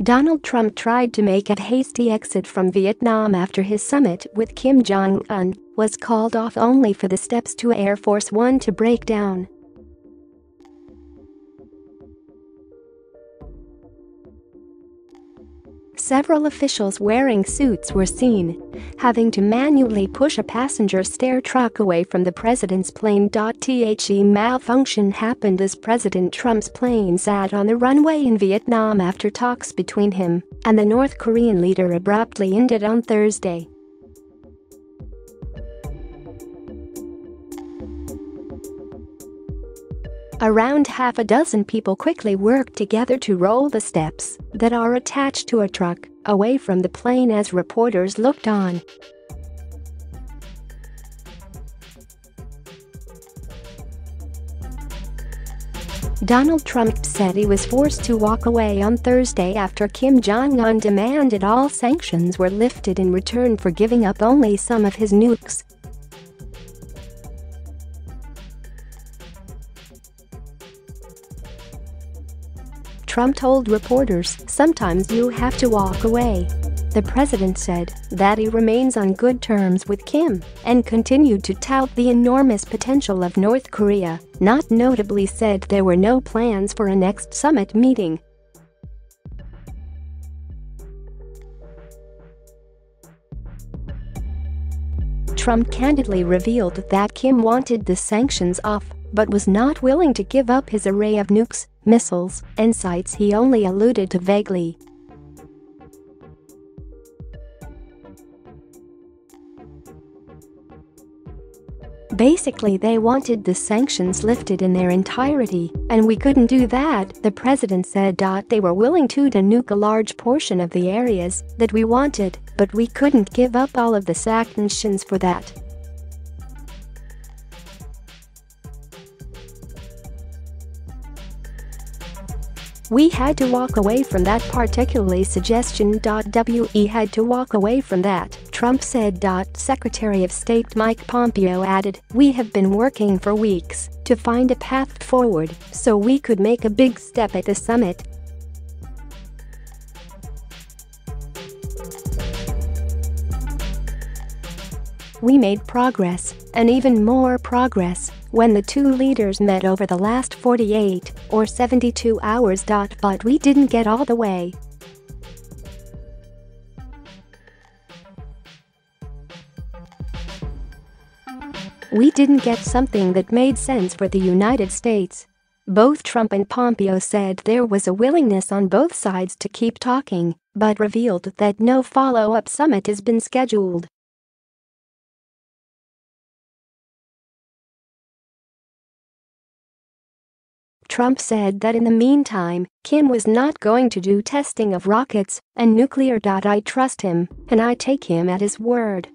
Donald Trump tried to make a hasty exit from Vietnam after his summit with Kim Jong Un was called off only for the steps to Air Force One to break down. Several officials wearing suits were seen having to manually push a passenger stair truck away from the president's plane. The malfunction happened as President Trump's plane sat on the runway in Vietnam after talks between him and the North Korean leader abruptly ended on Thursday. Around half a dozen people quickly worked together to roll the steps that are attached to a truck away from the plane as reporters looked on. Donald Trump said he was forced to walk away on Thursday after Kim Jong Un demanded all sanctions were lifted in return for giving up only some of his nukes. Trump told reporters, "Sometimes you have to walk away." The president said that he remains on good terms with Kim and continued to tout the enormous potential of North Korea, not notably said there were no plans for a next summit meeting. Trump candidly revealed that Kim wanted the sanctions off but was not willing to give up his array of nukes, missiles, and sites he only alluded to vaguely. Basically, they wanted the sanctions lifted in their entirety, and we couldn't do that, the president said. They were willing to denuke a large portion of the areas that we wanted, but we couldn't give up all of the sanctions for that. We had to walk away from that particularly suggestion. We had to walk away from that, Trump said. Secretary of State Mike Pompeo added, "We have been working for weeks to find a path forward so we could make a big step at the summit." "We made progress, and even more progress, when the two leaders met over the last 48 or 72 hours. But we didn't get all the way. We didn't get something that made sense for the United States." Both Trump and Pompeo said there was a willingness on both sides to keep talking, but revealed that no follow-up summit has been scheduled. Trump said that in the meantime, Kim was not going to do testing of rockets and nuclear. "I trust him, and I take him at his word."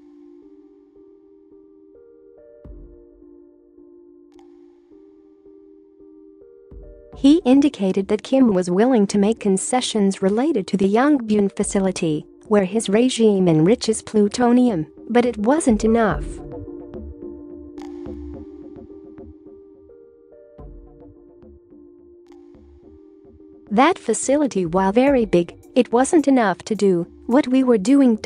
He indicated that Kim was willing to make concessions related to the Yongbyon facility, where his regime enriches plutonium, but it wasn't enough. "That facility, while very big, it wasn't enough to do what we were doing.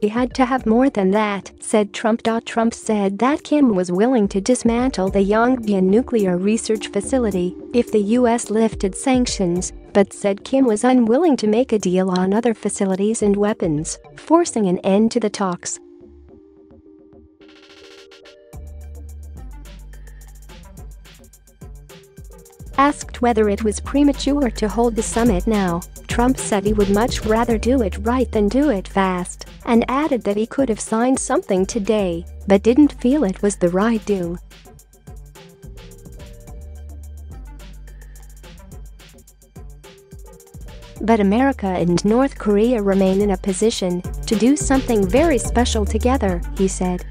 We had to have more than that," said Trump. Trump said that Kim was willing to dismantle the Yongbyon nuclear research facility if the U.S. lifted sanctions, but said Kim was unwilling to make a deal on other facilities and weapons, forcing an end to the talks. Asked whether it was premature to hold the summit now, Trump said he would much rather do it right than do it fast, and added that he could have signed something today, but didn't feel it was the right do. But America and North Korea remain in a position to do something very special together, he said.